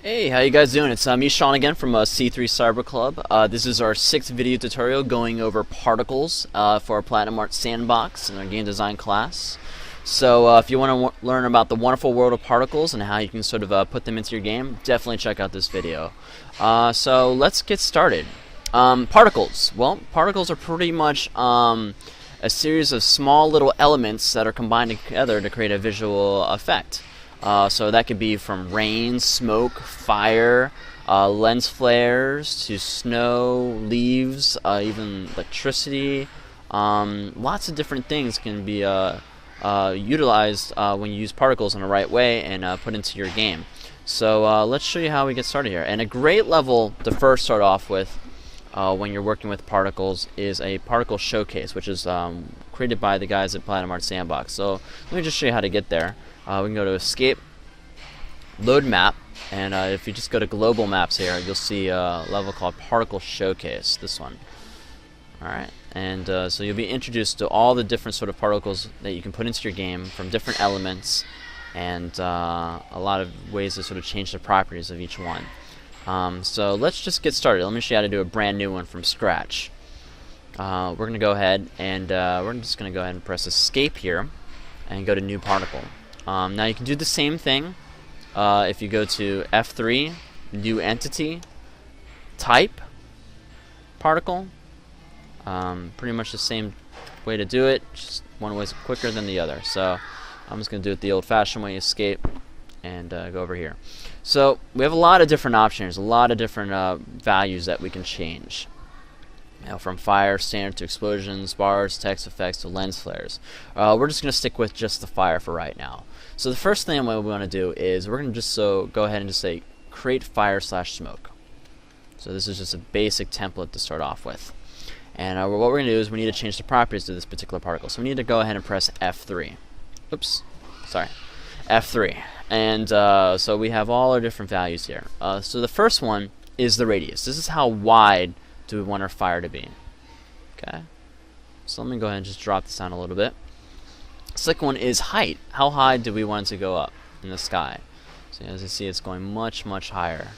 Hey, how you guys doing? It's me, Sean, again from C3 Cyber Club. This is our 6th video tutorial going over particles for our Platinum Art Sandbox in our game design class. So if you want to learn about the wonderful world of particles and how you can sort of put them into your game, definitely check out this video. So let's get started. Particles. Well, particles are pretty much a series of small little elements that are combined together to create a visual effect. So that could be from rain, smoke, fire, lens flares, to snow, leaves, even electricity. Lots of different things can be utilized when you use particles in the right way and put into your game. So let's show you how we get started here. And a great level to first start off with when you're working with particles is a particle showcase, which is created by the guys at Platinum Art Sandbox. So let me just show you how to get there. We can go to Escape, Load Map, and if you just go to Global Maps here, you'll see a level called Particle Showcase, this one. Alright, and so you'll be introduced to all the different sort of particles that you can put into your game from different elements, and a lot of ways to sort of change the properties of each one. So let's just get started. Let me show you how to do a brand new one from scratch. We're going to go ahead and we're just going to go ahead and press Escape here and go to New Particle. Now you can do the same thing if you go to F3, New Entity, Type, Particle. Pretty much the same way to do it, just one way is quicker than the other. So I'm just going to do it the old-fashioned way, Escape, and go over here. So we have a lot of different options, a lot of different values that we can change. From fire, standard to explosions, bars, text effects to lens flares. We're just going to stick with just the fire for right now. So the first thing we want to do is we're going to just go ahead and just say create fire/smoke. So this is just a basic template to start off with. And what we're going to do is we need to change the properties to this particular particle. So we need to go ahead and press F3. Oops, sorry, F3. And so we have all our different values here. So the first one is the radius. This is how wide do we want our fire to be. Okay, so let me go ahead and just drop this down a little bit. Second one is height. How high do we want it to go up in the sky? So as you see, it's going much, much higher.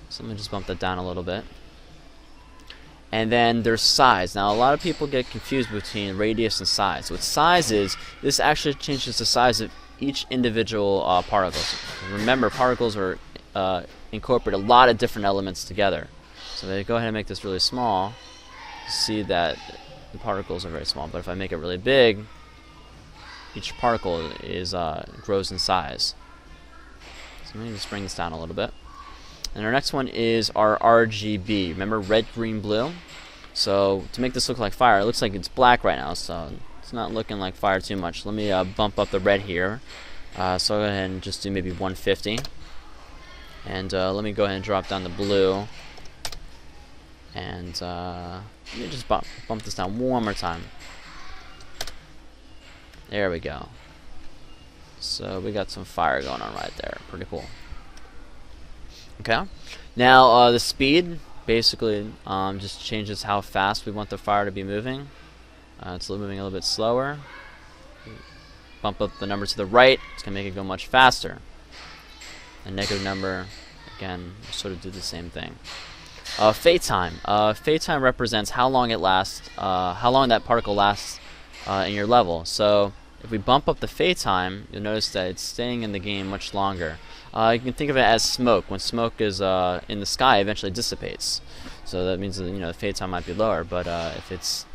So let me just bump that down a little bit. And then there's size. Now a lot of people get confused between radius and size. What size is, this actually changes the size of each individual particle. Remember, particles are incorporate a lot of different elements together. So if I go ahead and make this really small, you see that the particles are very small. But if I make it really big, each particle is grows in size. So let me just bring this down a little bit. And our next one is our RGB. Remember, red, green, blue? So to make this look like fire, it looks like it's black right now, so it's not looking like fire too much. Let me bump up the red here. So I'll go ahead and just do maybe 150. And let me go ahead and drop down the blue. And let me just bump this down one more time. There we go. So we got some fire going on right there. Pretty cool. Okay. Now the speed basically just changes how fast we want the fire to be moving. It's moving a little bit slower. Bump up the number to the right. It's going to make it go much faster. A negative number, again, sort of do the same thing. Fade time. Fade time represents how long it lasts, how long that particle lasts in your level. So if we bump up the fade time, you'll notice that it's staying in the game much longer. You can think of it as smoke. When smoke is in the sky, it eventually dissipates. So that means that, the fade time might be lower, but if it's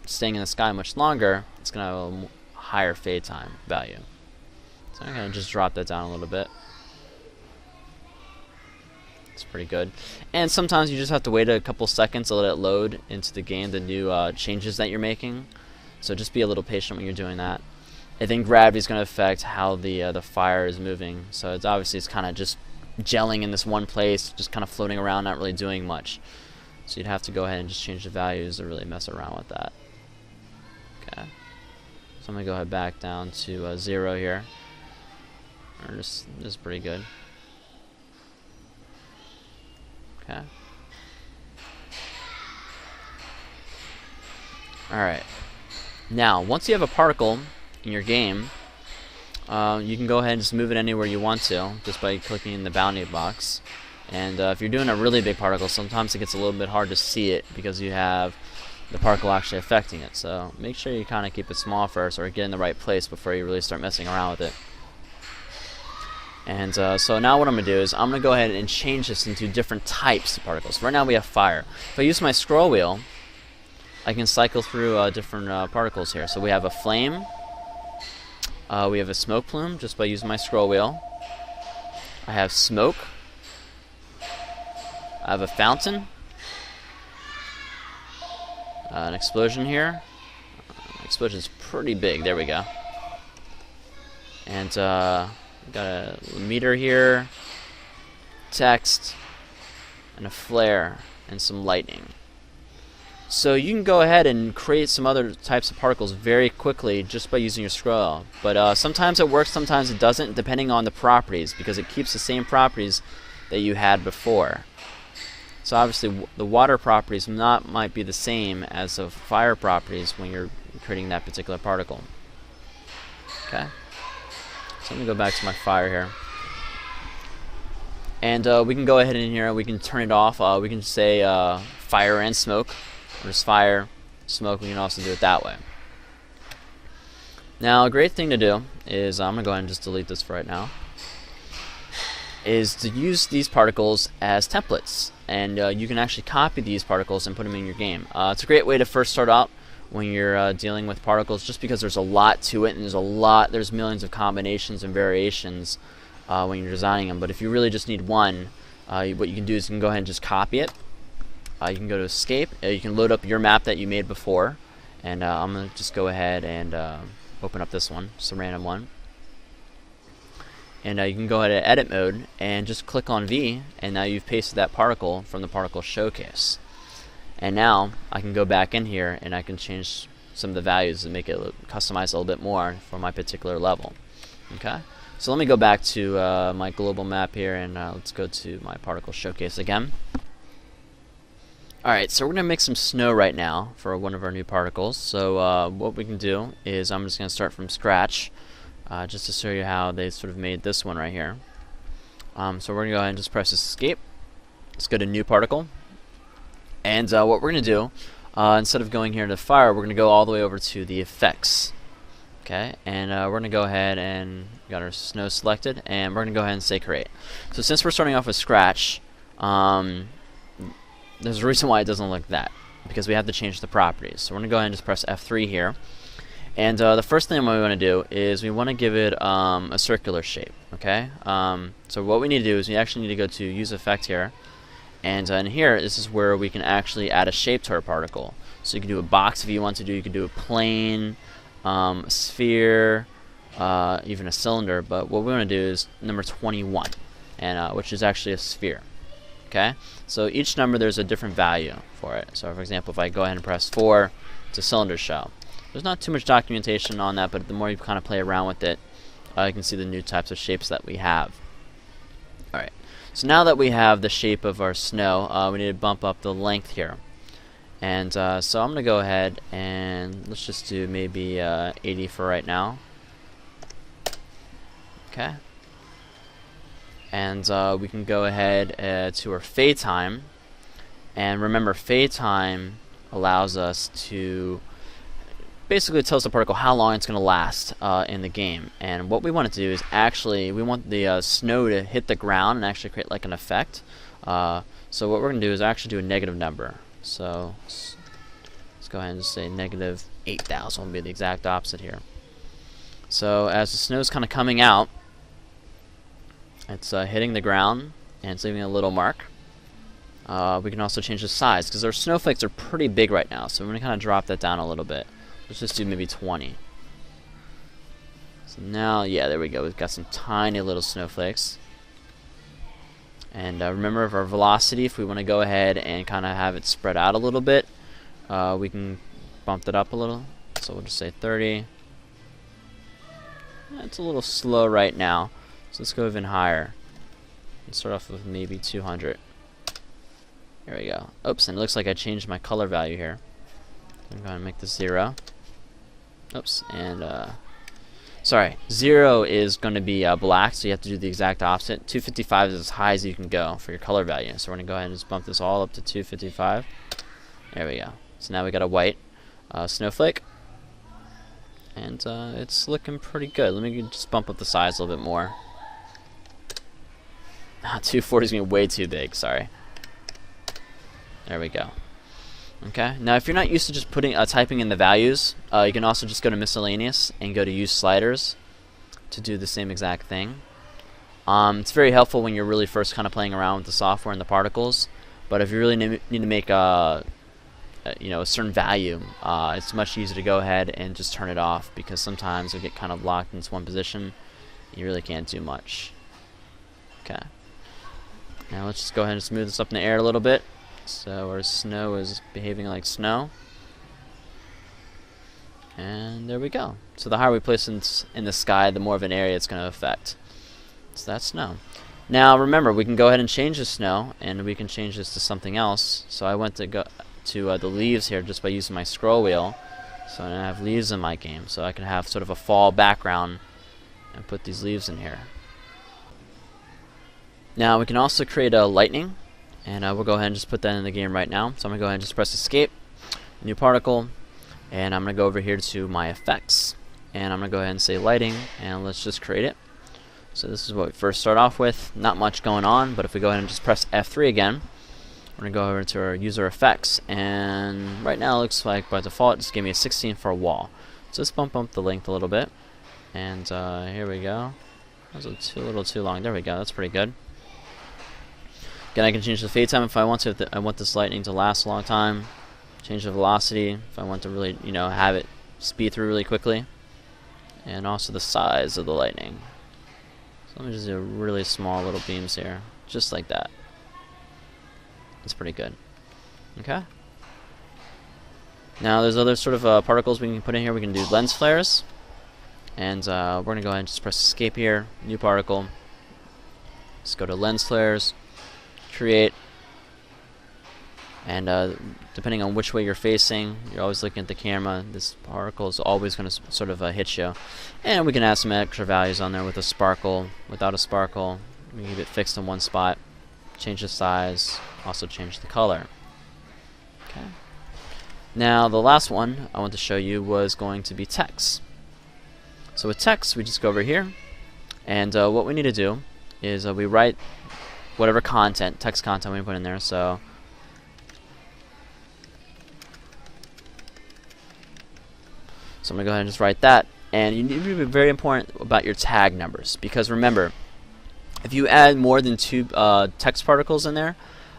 staying in the sky much longer, it's going to have a higher fade time value. So I'm going to just drop that down a little bit. It's pretty good. And sometimes you just have to wait a couple seconds to let it load into the game, the new changes that you're making. So just be a little patient when you're doing that. And then gravity is going to affect how the fire is moving. So it's obviously kind of just gelling in this one place, just kind of floating around, not really doing much. So you'd have to go ahead and just change the values to really mess around with that. Okay. So I'm going to go ahead back down to 0 here. Or just pretty good. Okay. Alright. Now, once you have a particle in your game, You can go ahead and just move it anywhere you want to, just by clicking in the bounding box. And if you're doing a really big particle, sometimes it gets a little bit hard to see it because you have the particle actually affecting it. So make sure you kind of keep it small first, or get in the right place before you really start messing around with it. And so now what I'm going to do is I'm going to go ahead and change this into different types of particles. Right now we have fire. If I use my scroll wheel, I can cycle through different particles here. So we have a flame, we have a smoke plume just by using my scroll wheel. I have smoke, I have a fountain, an explosion here. Explosion's pretty big, there we go. And got a meter here, text, and a flare, and some lightning. So you can go ahead and create some other types of particles very quickly just by using your scroll. But sometimes it works, sometimes it doesn't, depending on the properties, because it keeps the same properties that you had before. So obviously the water properties might be the same as the fire properties when you're creating that particular particle. Okay. So I'm going to go back to my fire here. And we can go ahead in here, we can turn it off. We can say fire and smoke. Or just fire, smoke, we can also do it that way. Now a great thing to do is, I'm going to go ahead and just delete this for right now, is to use these particles as templates. And you can actually copy these particles and put them in your game. It's a great way to first start out when you're dealing with particles, just because there's a lot to it, and there's millions of combinations and variations when you're designing them. But if you really just need one, what you can do is you can go ahead and just copy it. You can go to escape. You can load up your map that you made before, and I'm going to just go ahead and open up this one, just a random one. And you can go ahead to edit mode and just click on V, and now you've pasted that particle from the particle showcase. And now I can go back in here and I can change some of the values and make it customize a little bit more for my particular level. Okay, so let me go back to my global map here, and let's go to my particle showcase again. Alright, so we're going to make some snow right now for one of our new particles. So what we can do is, I'm just going to start from scratch, just to show you how they sort of made this one right here. So we're going to go ahead and just press escape. Let's go to new particle. And what we're going to do, instead of going here to fire, we're going to go all the way over to the effects. Okay, and we're going to go ahead and got our snow selected, and we're going to go ahead and say create. So since we're starting off with scratch, there's a reason why it doesn't look that, because we have to change the properties. So we're going to go ahead and just press F3 here. And the first thing we want to do is we want to give it a circular shape. Okay, so what we need to do is we actually need to go to use effect here. And in here, this is where we can actually add a shape to our particle. So you can do a box if you want to do. You can do a plane, a sphere, even a cylinder. But what we want to do is number 21, and which is actually a sphere. Okay. So each number, there's a different value for it. So for example, if I go ahead and press 4, it's a cylinder shell. There's not too much documentation on that, but the more you kind of play around with it, you can see the new types of shapes that we have. All right. So now that we have the shape of our snow, we need to bump up the length here. And so I'm going to go ahead and let's just do maybe 80 for right now. Okay. And we can go ahead to our fade time. And remember, fade time allows us to basically tells the particle how long it's going to last in the game. And what we want to do is actually, we want the snow to hit the ground and actually create like an effect. So what we're going to do is actually do a negative number. So let's go ahead and just say negative 8,000 will be the exact opposite here. So as the snow is kind of coming out, it's hitting the ground and it's leaving a little mark. We can also change the size, because our snowflakes are pretty big right now, so we're going to kind of drop that down a little bit. Let's just do maybe 20. So now, yeah, there we go. We've got some tiny little snowflakes. And remember, of our velocity, if we want to go ahead and kind of have it spread out a little bit, we can bump it up a little. So we'll just say 30. It's a little slow right now, so let's go even higher. Let's start off with maybe 200. There we go. Oops, and it looks like I changed my color value here. I'm going to make this 0. Oops, and Sorry, 0 is going to be black, so you have to do the exact opposite. 255 is as high as you can go for your color value. So we're going to go ahead and just bump this all up to 255. There we go. So now we got a white snowflake. And it's looking pretty good. Let me just bump up the size a little bit more. 240 is going to be way too big, sorry. There we go. Okay, now if you're not used to just typing in the values, you can also just go to miscellaneous and go to use sliders to do the same exact thing. It's very helpful when you're really first kind of playing around with the software and the particles, but if you really need to make a certain value, it's much easier to go ahead and just turn it off, because sometimes you'll get kind of locked into one position. You really can't do much. Okay, now let's just go ahead and smooth this up in the air a little bit. So our snow is behaving like snow. And there we go. So the higher we place in the sky, the more of an area it's going to affect. So that's snow. Now remember, we can go ahead and change the snow, and we can change this to something else. So I went to go to the leaves here just by using my scroll wheel. So I have leaves in my game. So I can have sort of a fall background and put these leaves in here. Now we can also create a lightning. And we'll go ahead and just put that in the game right now. So I'm going to go ahead and just press escape, new particle, and I'm going to go over here to my effects, and I'm going to go ahead and say lighting, and let's just create it. So this is what we first start off with. Not much going on, but if we go ahead and just press F3 again, we're going to go over to our user effects, and right now it looks like by default it's gave me a 16 for a wall. So let's bump up the length a little bit, and here we go. That was a little too long. There we go. That's pretty good. Again, I can change the fade time if I want to. If I want this lightning to last a long time. Change the velocity if I want to really, have it speed through really quickly. And also the size of the lightning. So let me just do really small little beams here, just like that. That's pretty good. Okay. Now there's other sort of particles we can put in here. We can do lens flares. And we're going to go ahead and just press escape here. New particle. Let's go to lens flares. Create, and depending on which way you're facing, you're always looking at the camera, this particle is always going to sort of hit you. And we can add some extra values on there with a sparkle, without a sparkle. We can keep it fixed in one spot, change the size, also change the color. Okay. Now the last one I want to show you was going to be text. So with text, we just go over here, and what we need to do is we write whatever text content we put in there. So I'm going to go ahead and just write that. And you need to be very important about your tag numbers, because remember, if you add more than 2 text particles in there,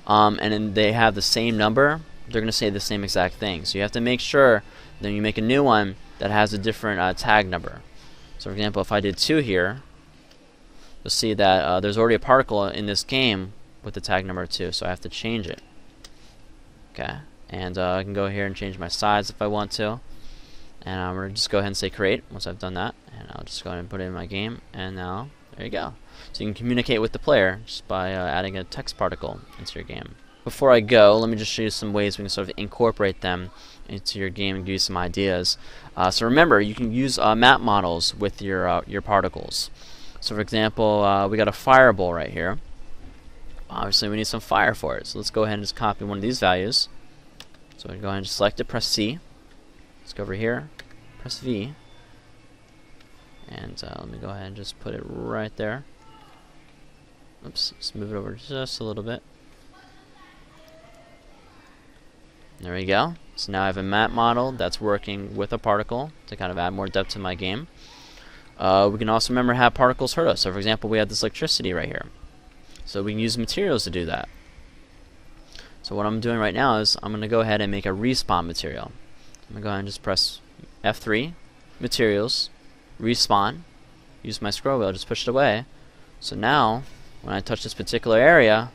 and then they have the same number, they're going to say the same exact thing. So you have to make sure that you make a new one that has a different tag number. So for example, if I did 2 here, you'll see that there's already a particle in this game with the tag number 2, so I have to change it. Okay, and I can go here and change my size if I want to. And I'm going to just go ahead and say create once I've done that. And I'll just go ahead and put it in my game, and now, there you go. So you can communicate with the player just by adding a text particle into your game. Before I go, let me just show you some ways we can sort of incorporate them into your game and give you some ideas. So remember, you can use map models with your particles. So for example, we got a fireball right here. Obviously we need some fire for it. So let's go ahead and just copy one of these values. So we go ahead and just select it, press C. Let's go over here, press V. And let me go ahead and just put it right there. Oops, let's move it over just a little bit. There we go. So now I have a map model that's working with a particle to kind of add more depth to my game. We can also remember have particles hurt us. So for example, we have this electricity right here. So we can use materials to do that. So what I'm doing right now is I'm going to go ahead and make a respawn material. I'm going to go ahead and just press F3, materials, respawn, use my scroll wheel, just push it away. So now, when I touch this particular area,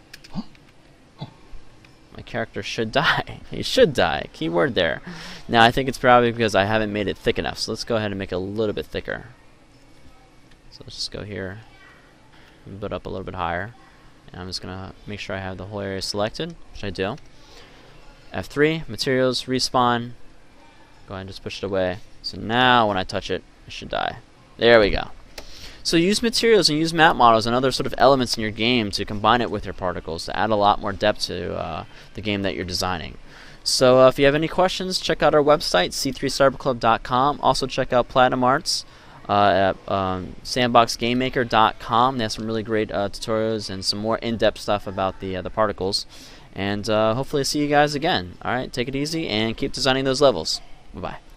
my character should die. He should die. Keyword there. Now I think it's probably because I haven't made it thick enough. So let's go ahead and make it a little bit thicker. So let's just go here, move it up a little bit higher. And I'm just going to make sure I have the whole area selected, which I do. F3, materials, respawn. Go ahead and just push it away. So now when I touch it, it should die. There we go. So use materials and use map models and other sort of elements in your game to combine it with your particles to add a lot more depth to the game that you're designing. So if you have any questions, check out our website, c3cyberclub.com. Also check out Platinum Arts at sandboxgamemaker.com. They have some really great tutorials and some more in-depth stuff about the particles. And hopefully see you guys again. Alright, take it easy and keep designing those levels. Bye-bye.